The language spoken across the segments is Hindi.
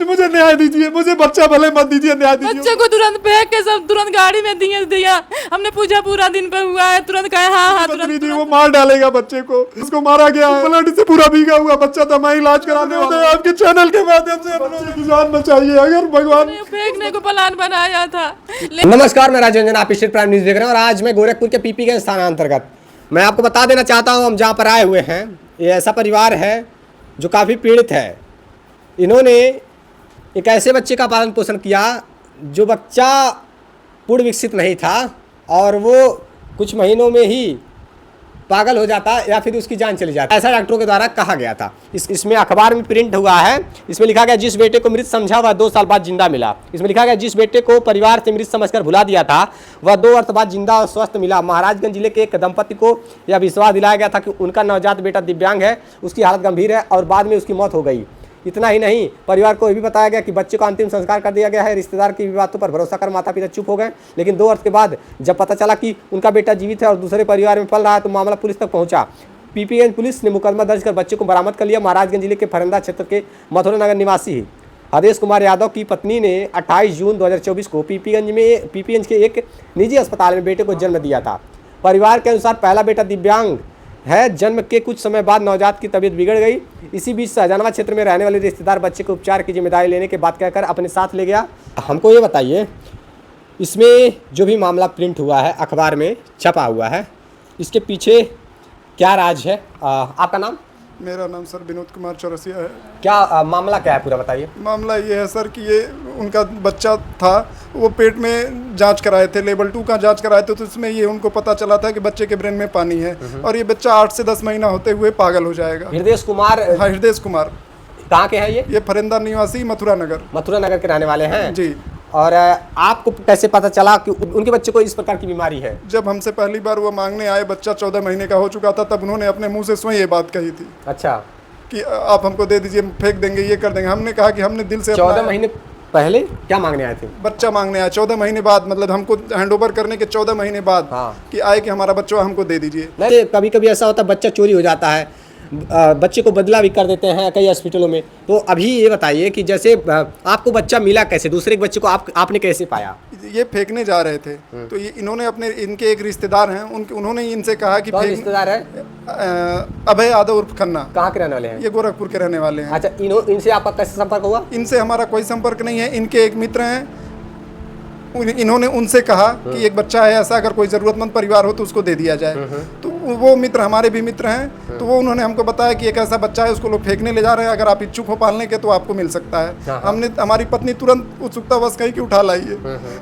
मुझे न्याय दीजिए, मुझे बच्चा भले मत दीजिए, न्याय दीजिए। बच्चे को तुरंत फेंक के सब तुरंत गाड़ी में दिया। हमने पूछा पूरा दिन पे हुआ है, तुरंत कहे हाँ तुरंत। वो मार डालेगा बच्चे को, उसको मारा गया है, ब्लड से पूरा भीगा हुआ बच्चा था। मैं इलाज कराने वाला हूं। आपके चैनल के माध्यम से बच्चे की जान बचाइए, अगर भगवान। फेंकने को प्लान बनाया था। नमस्कार, मैं राजरंजन, आप स्टेट प्राइम न्यूज देख रहे हैं और आज मैं गोरखपुर के पीपीगंज थाना अंतर्गत मैं आपको बता देना चाहता हूं, हम जहां पर आए हुए हैं ये ऐसा परिवार है जो काफ़ी पीड़ित है। इन्होंने एक ऐसे बच्चे का पालन पोषण किया जो बच्चा पूर्ण विकसित नहीं था और वो कुछ महीनों में ही पागल हो जाता या फिर उसकी जान चली जाती, ऐसा डॉक्टरों के द्वारा कहा गया था। इसमें अखबार में प्रिंट हुआ है। इसमें लिखा गया जिस बेटे को मृत समझा वह 2 साल बाद जिंदा मिला। इसमें लिखा गया जिस बेटे को परिवार से मृत समझकर भुला दिया था वह 2 वर्ष बाद जिंदा और स्वस्थ मिला। महाराजगंज जिले के एक दंपति को यह विश्वास दिलाया गया था कि उनका नवजात बेटा दिव्यांग है, उसकी हालत गंभीर है और बाद में उसकी मौत हो गई। इतना ही नहीं, परिवार को यह भी बताया गया कि बच्चे को अंतिम संस्कार कर दिया गया है। रिश्तेदार की बातों पर भरोसा कर माता पिता चुप हो गए, लेकिन 2 वर्ष के बाद जब पता चला कि उनका बेटा जीवित है और दूसरे परिवार में पल रहा है तो मामला पुलिस तक पहुंचा। पीपीगंज पुलिस ने मुकदमा दर्ज कर बच्चे को बरामद कर लिया। महाराजगंज जिले के फरंदा क्षेत्र के मथुरा नगर निवासी आदेश कुमार यादव की पत्नी ने 28 जून 2024 को पीपीगंज के एक निजी अस्पताल में बेटे को जन्म दिया था। परिवार के अनुसार पहला बेटा दिव्यांग है। जन्म के कुछ समय बाद नवजात की तबीयत बिगड़ गई। इसी बीच शाहजहानाबाद क्षेत्र में रहने वाले रिश्तेदार बच्चे को उपचार की जिम्मेदारी लेने के बात कहकर अपने साथ ले गया। हमको ये बताइए, इसमें जो भी मामला प्रिंट हुआ है, अखबार में छपा हुआ है, इसके पीछे क्या राज है? आपका नाम? मेरा नाम सर विनोद कुमार चौरसिया है। क्या मामला क्या है, पूरा बताइए। मामला ये है सर कि ये उनका बच्चा था, वो पेट में जांच कराए थे, लेवल 2 का जांच कराए थे, तो उसमें ये उनको पता चला था कि बच्चे के ब्रेन में पानी है और ये बच्चा 8 से 10 महीना होते हुए पागल हो जाएगा। हृदय कुमार? हाँ, हृदय कुमार। कहाँ के हैं ये? फरिंदा निवासी मथुरा नगर के रहने वाले हैं जी। और आपको कैसे पता चला कि उनके बच्चे को इस प्रकार की बीमारी है? जब हमसे पहली बार वो मांगने आए, बच्चा 14 महीने का हो चुका था, तब उन्होंने अपने मुंह से स्वयं ये बात कही थी। अच्छा, कि आप हमको दे दीजिए, फेंक देंगे, ये कर देंगे। हमने कहा कि हमने दिल से 14 महीने पहले क्या मांगने आए थे? बच्चा मांगने आए 14 महीने बाद, मतलब हमको हैंडओवर करने के 14 महीने बाद। हाँ। कि आए कि हमारा बच्चा हमको दे दीजिए। नहीं, कभी कभी ऐसा होता है बच्चा चोरी हो जाता है, बच्चे को बदला भी कर देते हैं कई हॉस्पिटलों में। तो अभी ये बताइए कि जैसे आपको बच्चा मिला कैसे, दूसरे के बच्चे को आपने कैसे पाया? ये फेंकने जा रहे थे तो ये इन्होंने इनके एक रिश्तेदार हैं, उन्होंने इनसे कहा कि रिश्तेदार है? अभय यादव उर्फ खन्ना। कहाँ के रहने वाले हैं? ये गोरखपुर के रहने वाले हैं। अच्छा, इनसे आपका कैसे संपर्क हुआ? इनसे हमारा कोई संपर्क नहीं है। इनके एक मित्र हैं, इन्होंने उनसे कहा कि एक बच्चा है ऐसा, अगर कोई ज़रूरतमंद परिवार हो तो उसको दे दिया जाए। तो वो मित्र हमारे भी मित्र हैं, तो वो उन्होंने हमको बताया कि एक ऐसा बच्चा है, उसको लोग फेंकने ले जा रहे हैं, अगर आप इच्छुक हो पालने के तो आपको मिल सकता है। हमने, हमारी पत्नी तुरंत उत्सुकतावश कही कि उठा लाइए।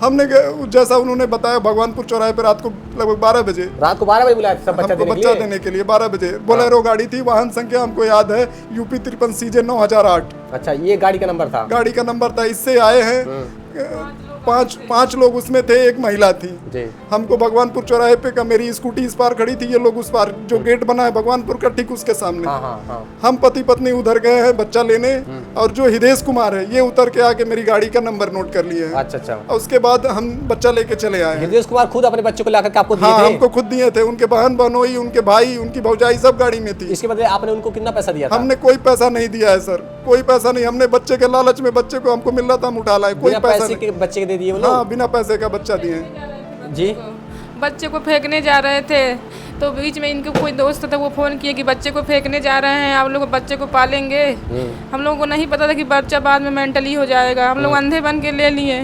हमने जैसा उन्होंने बताया, भगवानपुर चौराहे पर रात को लगभग 12 बजे रात को 12 बजे बुलाया था हमको बच्चा देने के लिए। 12 बजे बोलेरो गाड़ी थी, वाहन संख्या हमको याद है UP 53 CJ 9008। अच्छा, ये गाड़ी का नंबर था? गाड़ी का नंबर था। इससे आए हैं पांच लोग, उसमें थे एक महिला थी जी। हमको भगवानपुर चौराहे पे का, मेरी स्कूटी इस पार खड़ी थी, ये लोग उस पार, जो गेट बना है भगवानपुर का ठीक उसके सामने। हम पति पत्नी उधर गए हैं बच्चा लेने, और जो हृदय कुमार है ये उतर के आके मेरी गाड़ी का नंबर नोट कर लिए हैं। अच्छा। और उसके बाद हम बच्चा लेके चले आए। हृदय कुमार खुद अपने बच्चे को लाकर के आपको दिए थे? हाँ, हमको खुद दिए थे। उनके बहन बहनोई, उनके भाई, उनकी भौजाई सब गाड़ी में थी। इसके बदले आपने उनको कितना पैसा दिया था? हमने कोई पैसा नहीं दिया है सर, कोई पैसा नहीं। हमने बच्चे के लालच में, बच्चे को हमको मिल रहा था, हम उठा लाए। कोई पैसा नहीं। बच्चे के दे दिए? हाँ, बिना पैसे का बच्चा दिए जी। बच्चे को फेंकने जा रहे थे तो बीच में इनके कोई दोस्त था, वो फ़ोन किए कि बच्चे को फेंकने जा रहे हैं, आप लोग बच्चे को पालेंगे। हम लोगों को नहीं पता था कि बच्चा बाद में मेंटली हो जाएगा। हम लोग अंधे बन के ले लिए।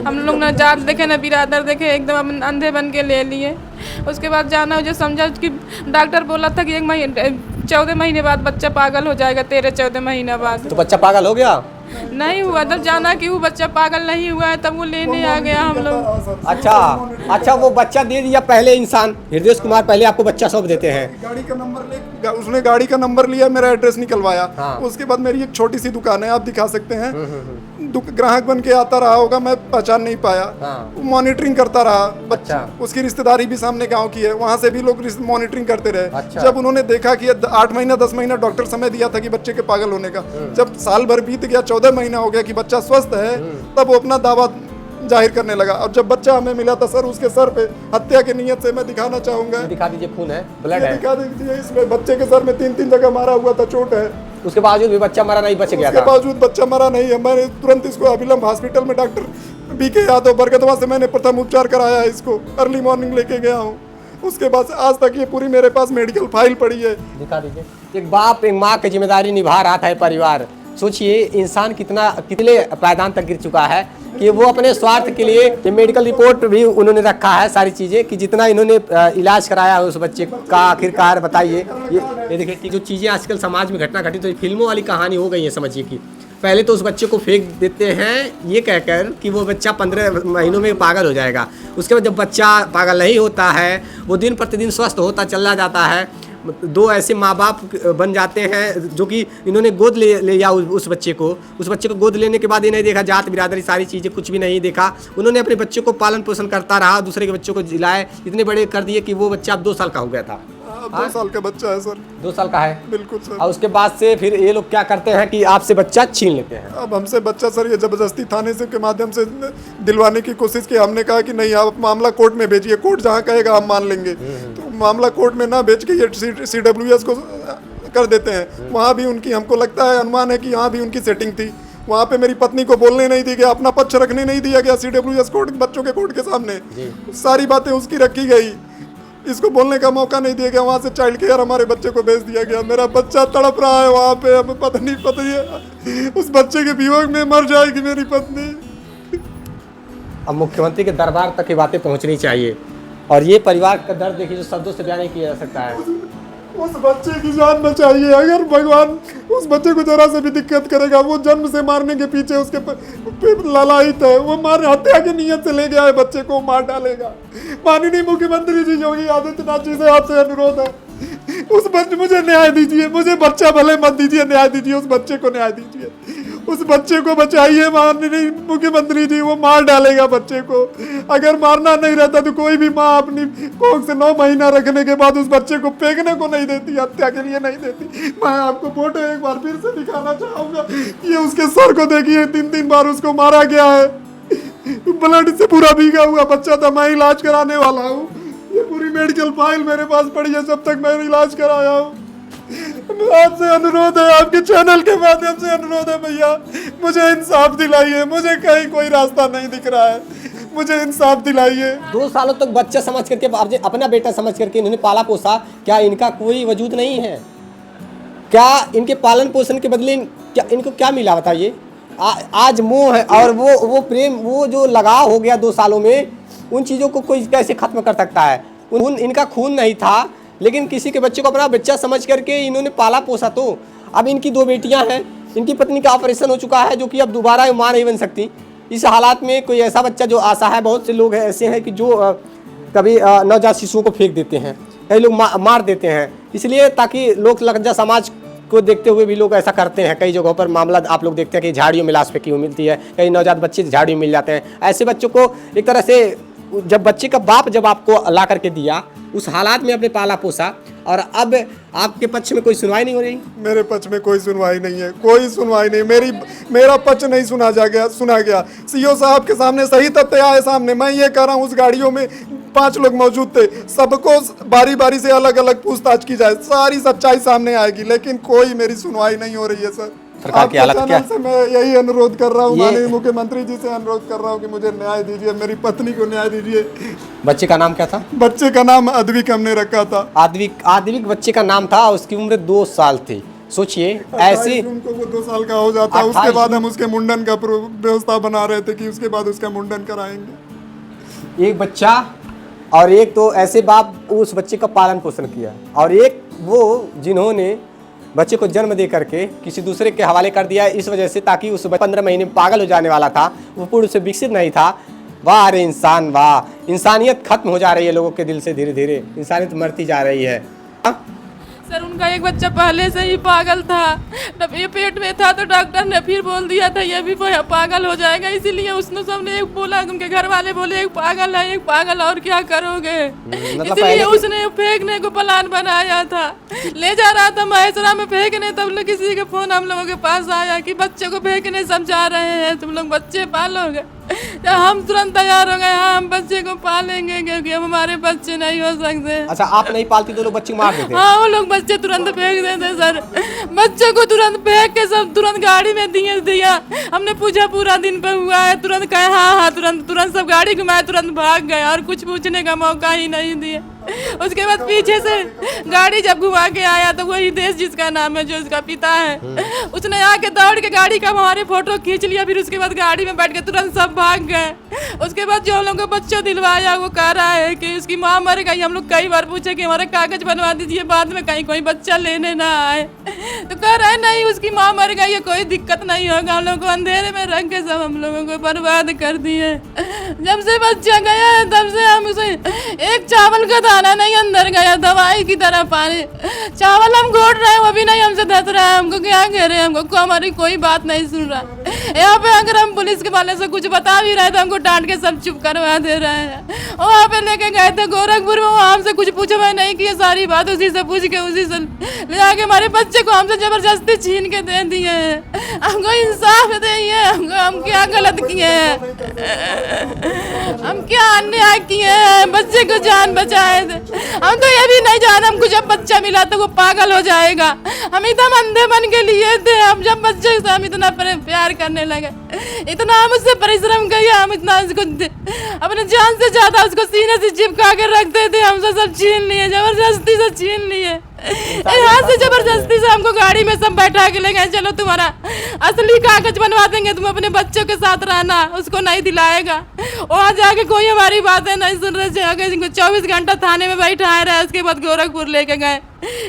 हम लोग ना जात देखे ना बिरादर देखे, एकदम अंधे बन के ले लिए। उसके बाद जाना जो समझा कि डॉक्टर बोला था कि 14 महीने बाद बच्चा पागल हो जाएगा, 13-14 महीना बाद। तो बच्चा पागल हो गया? नहीं हुआ। तब जाना कि वो बच्चा पागल नहीं हुआ है, तब वो लेने आ गया हम लोग। अच्छा, वो बच्चा दे दिया पहले इंसान हृदय कुमार, पहले आपको बच्चा सौंप देते हैं। गाड़ी का नंबर उसने गाड़ी का नंबर लिया, मेरा एड्रेस निकलवाया। उसके बाद मेरी एक छोटी सी दुकान है, आप दिखा सकते हैं। ग्राहक बन के आता रहा होगा, मैं पहचान नहीं पाया। मॉनिटरिंग करता रहा बच्चा। उसकी रिश्तेदारी भी सामने गांव की है, वहाँ से भी लोग मॉनिटरिंग करते रहे। जब उन्होंने देखा कि 8 महीना 10 महीना डॉक्टर समय दिया था कि बच्चे के पागल होने का, जब साल भर बीत गया, 14 महीना हो गया कि बच्चा स्वस्थ है, तब वो अपना दावा जाहिर करने लगा। और जब बच्चा हमें मिला था सर, उसके सर पे हत्या की नीयत से, मैं दिखाना चाहूंगा, दिखा दीजिए, खून है, ब्लड है। दिखा दीजिए। इसमें बच्चे के सर में 3-3 जगह मारा हुआ था, चोट है। उसके बावजूद भी बच्चा मरा नहीं, बच गया उसके था। बावजूद बच्चा मरा नहीं है। मैंने तुरंत इसको अभिलंब हॉस्पिटल में डॉक्टर बीके यादव बरगदवा से मैंने प्रथम उपचार कराया है। इसको अर्ली मॉर्निंग लेके गया हूँ। उसके बाद आज तक ये पूरी मेरे पास मेडिकल फाइल पड़ी है। दिखा दीजिए। एक बाप एक माँ की जिम्मेदारी निभा रहा था परिवार। सोचिए इंसान कितने पायदान तक गिर चुका है कि वो अपने स्वार्थ के लिए ये मेडिकल रिपोर्ट भी उन्होंने रखा है सारी चीज़ें कि जितना इन्होंने इलाज कराया है उस बच्चे का आखिरकार बताइए। ये देखिए कि जो चीज़ें आजकल समाज में घटना घटी तो फिल्मों वाली कहानी हो गई है। समझिए कि पहले तो उस बच्चे को फेंक देते हैं ये कहकर कि वो बच्चा 15 महीनों में पागल हो जाएगा। उसके बाद जब बच्चा पागल नहीं होता है, वो दिन प्रतिदिन स्वस्थ होता चला जाता है। दो ऐसे माँ बाप बन जाते हैं जो कि इन्होंने गोद ले लिया उस बच्चे को गोद लेने के बाद ये नहीं देखा जात बिरादरी सारी चीज़ें कुछ भी नहीं देखा। उन्होंने अपने बच्चे को पालन पोषण करता रहा, दूसरे के बच्चों को जिलाए, इतने बड़े कर दिए कि वो बच्चा अब 2 साल का हो गया था। 2 साल का बच्चा है सर। 2 साल का है बिल्कुल सर। और उसके बाद से फिर ये लोग क्या करते हैं कि आपसे बच्चा छीन लेते हैं। अब हमसे बच्चा सर ये जबरदस्ती थाने से के माध्यम से दिलवाने की कोशिश की। हमने कहा कि नहीं आप मामला कोर्ट में भेजिए, कोर्ट जहाँ कहेगा हम मान लेंगे। तो मामला कोर्ट में ना भेज के ये CWS को कर देते हैं। वहाँ भी उनकी हमको लगता है अनुमान है कि यहाँ भी उनकी सेटिंग थी। वहाँ पे मेरी पत्नी को बोलने नहीं दिया गया, अपना पक्ष रखने नहीं दिया गया CWS कोर्ट बच्चों के कोर्ट के सामने। सारी बातें उसकी रखी गई, इसको बोलने का मौका नहीं दिया गया। वहाँ से चाइल्ड केयर हमारे बच्चे को भेज दिया गया। मेरा बच्चा तड़प रहा है वहाँ पे। हमें पता नहीं है उस बच्चे के वियोग में मर जाएगी मेरी पत्नी। अब मुख्यमंत्री के दरबार तक ये बातें पहुंचनी चाहिए और ये परिवार का दर्द देखिए जो शब्दों से बयान नहीं किया जा सकता है। उस बच्चे की जान बचाइए। अगर भगवान उस बच्चे को जरा से भी दिक्कत करेगा, वो जन्म से मारने के पीछे उसके लालायित है। वो हत्या की नीयत से ले गया है बच्चे को, मार डालेगा। माननीय मुख्यमंत्री जी योगी आदित्यनाथ जी से आपसे अनुरोध है, उस बच्चे मुझे न्याय दीजिए। मुझे बच्चा भले मत दीजिए, न्याय दीजिए। उस बच्चे को न्याय दीजिए, उस बच्चे को बचाइए। माननीय मुख्यमंत्री जी वो मार डालेगा बच्चे को। अगर मारना नहीं रहता तो कोई भी माँ अपनी कोख से 9 महीना रखने के बाद उस बच्चे को फेंकने को नहीं देती, हत्या के लिए नहीं देती। मैं आपको फोटो एक बार फिर से दिखाना चाहूंगा। ये उसके सर को देखिए, 3-3 बार उसको मारा गया है। ब्लड से पूरा भीगा हुआ बच्चा था। मैं इलाज कराने वाला हूँ। ये पूरी मेडिकल फाइल मेरे पास पड़ी है, जब तक मैं इलाज कराया हूँ। आपसे अनुरोध है, आपके चैनल के माध्यम से अनुरोध है भैया, मुझे इंसाफ दिलाइए। मुझे कहीं कोई रास्ता नहीं दिख रहा है, मुझे इंसाफ दिलाइए। 2 सालों तक बच्चा समझ करके, अपना बेटा समझ करके इन्होंने पाला पोसा। क्या इनका कोई वजूद नहीं है? क्या इनके पालन पोषण के बदले क्या इनको क्या मिला बताइए? आज मोह है और वो प्रेम, वो जो लगाव हो गया 2 सालों में, उन चीज़ों को कोई कैसे खत्म कर सकता है? इनका खून नहीं था लेकिन किसी के बच्चे को अपना बच्चा समझ करके इन्होंने पाला पोसा। तो अब इनकी 2 बेटियां हैं, इनकी पत्नी का ऑपरेशन हो चुका है जो कि अब दोबारा माँ नहीं बन सकती। इस हालात में कोई ऐसा बच्चा जो आशा है, बहुत से लोग ऐसे हैं कि जो कभी नवजात शिशुओं को फेंक देते हैं, कई लोग मार देते हैं, इसलिए ताकि लोक लज्जा समाज को देखते हुए भी लोग ऐसा करते हैं। कई जगहों पर मामला आप लोग देखते हैं कि झाड़ियों में लाश फेंकी हुई मिलती है, कई नवजात बच्चे झाड़ियों में मिल जाते हैं। ऐसे बच्चों को एक तरह से जब बच्चे का बाप जब आपको ला करके दिया, उस हालात में अपने पाला पोसा, और अब आपके पक्ष में कोई सुनवाई नहीं हो रही। मेरे पक्ष में कोई सुनवाई नहीं है, कोई सुनवाई नहीं। मेरा पक्ष नहीं सुना गया। सीओ साहब के सामने सही तथ्य आए सामने। मैं ये कह रहा हूँ, उस गाड़ियों में 5 लोग मौजूद थे, सबको बारी बारी से अलग अलग पूछताछ की जाए, सारी सच्चाई सामने आएगी, लेकिन कोई मेरी सुनवाई नहीं हो रही है सर। सरकार की हालत क्या से मैं यही अनुरोध कर रहा हूँ, माननीय मुख्यमंत्री जी से अनुरोध कर रहा हूँ कि मुझे न्याय दीजिए, मेरी पत्नी को न्याय दीजिए। बच्चे का नाम क्या था? बच्चे का नाम अद्विक हमने रखा था। आद्विक बच्चे का नाम था, उसकी उम्र 2 साल थी। सोचिए ऐसे उनको वो 2 साल का हो जाता है, उसके बाद हम उसके मुंडन का व्यवस्था बना रहे थे कि उसके बाद उसका मुंडन कराएंगे। एक बच्चा और एक तो ऐसे बाप उस बच्चे का पालन पोषण किया, और एक वो जिन्होंने बच्चे को जन्म दे करके किसी दूसरे के हवाले कर दिया इस वजह से, ताकि उस 15 महीने में पागल हो जाने वाला था, वो पूर्ण से विकसित नहीं था। वाह रे इंसान, वाह! इंसानियत खत्म हो जा रही है लोगों के दिल से, धीरे धीरे इंसानियत मरती जा रही है। सर उनका एक बच्चा पहले से ही पागल था, जब ये पेट में था तो डॉक्टर ने फिर बोल दिया था ये भी पागल हो जाएगा, इसीलिए उसने सबने एक बोला, उनके घर वाले बोले एक पागल है, एक पागल, और क्या करोगे, इसलिए उसने फेंकने को प्लान बनाया था। ले जा रहा था महेशरा में फेंकने, तब लोग किसी के फोन हम लोगों के पास आया कि बच्चे को फेंकने समझा रहे हैं, तुम लोग बच्चे पालोगे। हम तुरंत तैयार हो गए, हाँ हम बच्चे को पालेंगे क्योंकि हम हमारे बच्चे नहीं हो सकते। अच्छा, आप नहीं पालती तो लोग बच्चे मार देते? हाँ, वो लोग बच्चे तुरंत फेंक देते सर, बच्चे को तुरंत फेंक के सब तुरंत गाड़ी में दिया। हमने पूछा पूरा दिन पे हुआ है, तुरंत कहे हाँ तुरंत सब गाड़ी घुमाए, तुरंत भाग गए और कुछ पूछने का मौका ही नहीं दिया। उसके बाद पीछे से गाड़ी जब घुमा के आया तो वही देश जिसका नाम है, जो उसका पिता है, उसने आके दौड़ के गाड़ी का हमारे फोटो खींच लिया। फिर उसके बाद गाड़ी में बैठ के तुरंत सब भाग गए। उसके बाद जो हम लोग को बच्चों दिलवाया वो कह रहा है कि उसकी माँ मर गई। हम लोग कई बार पूछे कि हमारे कागज बनवा दीजिए, बाद में कहीं कोई बच्चा लेने ना आए, तो कह रहा है नहीं उसकी माँ मर गई है, कोई दिक्कत नहीं होगा। हम लोग को अंधेरे में रख के सब हम लोगों को बर्बाद कर दिए। जब से बच्चा गया है तब से हम उसे एक चावल का दाना नहीं अंदर गया, दवाई की तरह पानी। चावल हम घोट रहे हैं वो भी नहीं हमसे धस रहा है। हमको क्या कह रहे हैं, हमको हमारी कोई बात नहीं सुन रहा। यहाँ पे अगर हम पुलिस के वाले से कुछ बता भी रहे तो हमको डांट के सब चुप करवा दे रहे हैं। वहाँ पे लेके गए थे गोरखपुर में, वहाँ हमसे कुछ पूछा मैं नहीं किया, सारी बात उसी से पूछ के उसी से ले जाके हमारे बच्चे को हमसे जबरदस्ती छीन के दे दिए हैं। हमको इंसाफ दिए, हम क्या गलत किए हैं, हम क्या अन्याय किए हैं, बच्चे को जान बचाए थे। हम तो ये भी नहीं जाने हमको जब बच्चा मिला तो वो पागल हो जाएगा। हम एकदम अंधे बन के लिए थे। हम जब बच्चे से हम इतना प्यार करने लगे, इतना हम उससे परिश्रम किए, हम इतना उसको अपने जान से ज्यादा उसको सीने से चिपका के रखते थे। हमसे सब छीन लिए, जबरदस्ती से छीन लिए। यहाँ से जबरदस्ती से हमको गाड़ी में सब बैठा के ले गए, चलो तुम्हारा असली कागज बनवा देंगे, तुम अपने बच्चों के साथ रहना, उसको नहीं दिलाएगा। वहाँ जाके कोई हमारी बातें नहीं सुन रहे थे। 24 घंटा थाने में बैठाए रहे। उसके बाद गोरखपुर लेके गए,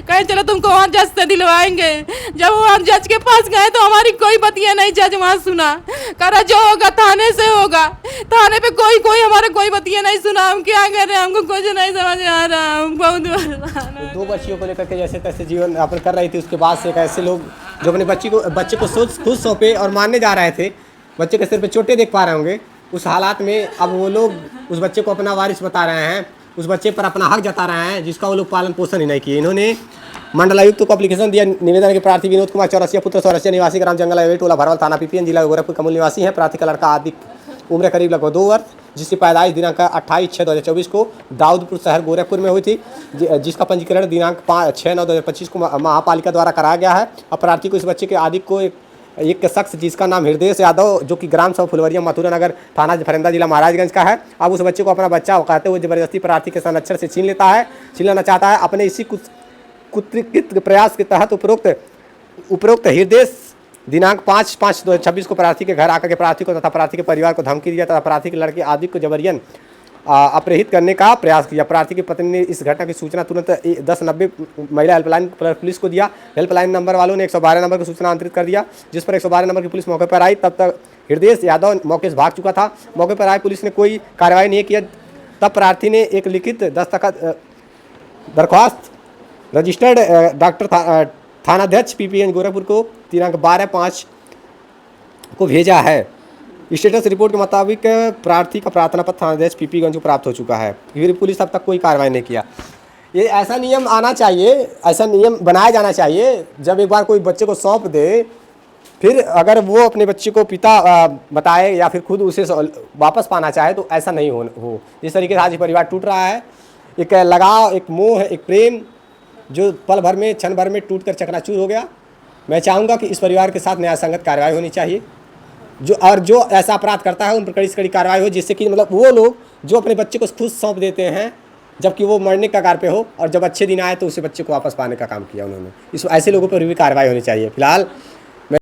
कहे चलो तुमको वहाँ जज से दिलवाएंगे। जब वहाँ जज के पास गए तो हमारी कोई बतिया नहीं जज वहाँ सुना। करा जो होगा थाने से होगा, थाने पे कोई हमारे कोई बतिया नहीं सुना। हम क्या कर रहे हैं, हमको कुछ नहीं समझ आ रहा। हम बहुत दो बच्चियों को लेकर के जैसे तैसे जीवन यापन कर रही थी, उसके बाद से ऐसे लोग जो अपने बच्चे को खुद सौंपे और मारने जा रहे थे, बच्चे के सिर पे चोटें देख पा रहे होंगे, उस हालात में अब वो लोग उस बच्चे को अपना वारिस बता रहे हैं, उस बच्चे पर अपना हक जता रहे हैं जिसका वो लोग पालन पोषण ही नहीं किए। इन्होंने मंडलायुक्त को एप्लीकेशन दिया। निवेदन के प्रार्थी विनोद कुमार चौरसिया पुत्र चौरसिया निवासी ग्राम जंगल हाईवे टोला भरवाल थाना पीपीएन जिला गोरखपुर का मूल निवासी है। प्रार्थी का लड़का आदि उम्र करीब लगभग 2 वर्ष, जिसकी पैदाइश दिनांक 28/6/2024 को दाऊदपुर शहर गोरखपुर में हुई थी, जिसका पंजीकरण दिनांक 5/6/9/2025 को महापालिका द्वारा कराया गया है। अब प्रार्थी को इस बच्चे के आदि को एक शख्स जिसका नाम हृदय यादव, जो कि ग्राम सभा फुलवरिया मथुरा नगर थाना फरेंदा जिला महाराजगंज का है, अब उस बच्चे को अपना बच्चा कहते हुए जबरदस्ती प्रार्थी के संरक्षण से छीन लेना चाहता है। अपने इसी कुत्सित प्रयास के तहत उपरोक्त हृदय दिनांक 5/5/2026 को प्रार्थी के घर आकर के प्रार्थी को तथा प्रार्थी के परिवार को धमकी दिया तथा प्रार्थी के लड़के आदि को जबरियन अपहृत करने का प्रयास किया। प्रार्थी की पत्नी ने इस घटना की सूचना तुरंत 1090 महिला हेल्पलाइन पुलिस को दिया। हेल्पलाइन नंबर वालों ने 112 नंबर की सूचना अंतरित कर दिया, जिस पर 112 नंबर की पुलिस मौके पर आई। तब तक हृदय यादव मौके से भाग चुका था। मौके पर आई पुलिस ने कोई कार्रवाई नहीं किया। तब प्रार्थी ने एक लिखित दरख्वास्त रजिस्टर्ड डॉक्टर थानाध्यक्ष पीपीएन गोरखपुर को दिनांक 12/5 को भेजा है। स्टेटस रिपोर्ट के मुताबिक प्रार्थी का प्रार्थना पत्र थानाध्यक्ष पीपीगंज को प्राप्त हो चुका है। फिर पुलिस अब तक कोई कार्रवाई नहीं किया। ये ऐसा नियम आना चाहिए, ऐसा नियम बनाया जाना चाहिए, जब एक बार कोई बच्चे को सौंप दे, फिर अगर वो अपने बच्चे को पिता बताए या फिर खुद उसे वापस पाना चाहे तो ऐसा नहीं हो। जिस तरीके से आज ये परिवार टूट रहा है, एक लगाव, एक मोह, एक प्रेम जो पल भर में क्षण भर में टूट कर चकनाचूर हो गया। मैं चाहूँगा कि इस परिवार के साथ न्याय संगत कार्रवाई होनी चाहिए, जो ऐसा अपराध करता है उन पर कड़ी से कड़ी कार्रवाई हो, जिससे कि मतलब वो लोग जो अपने बच्चे को खुद सौंप देते हैं जबकि वो मरने का कगार पे हो, और जब अच्छे दिन आए तो उसे बच्चे को वापस पाने का काम किया उन्होंने। इस ऐसे लोगों पर भी कार्रवाई होनी चाहिए। फिलहाल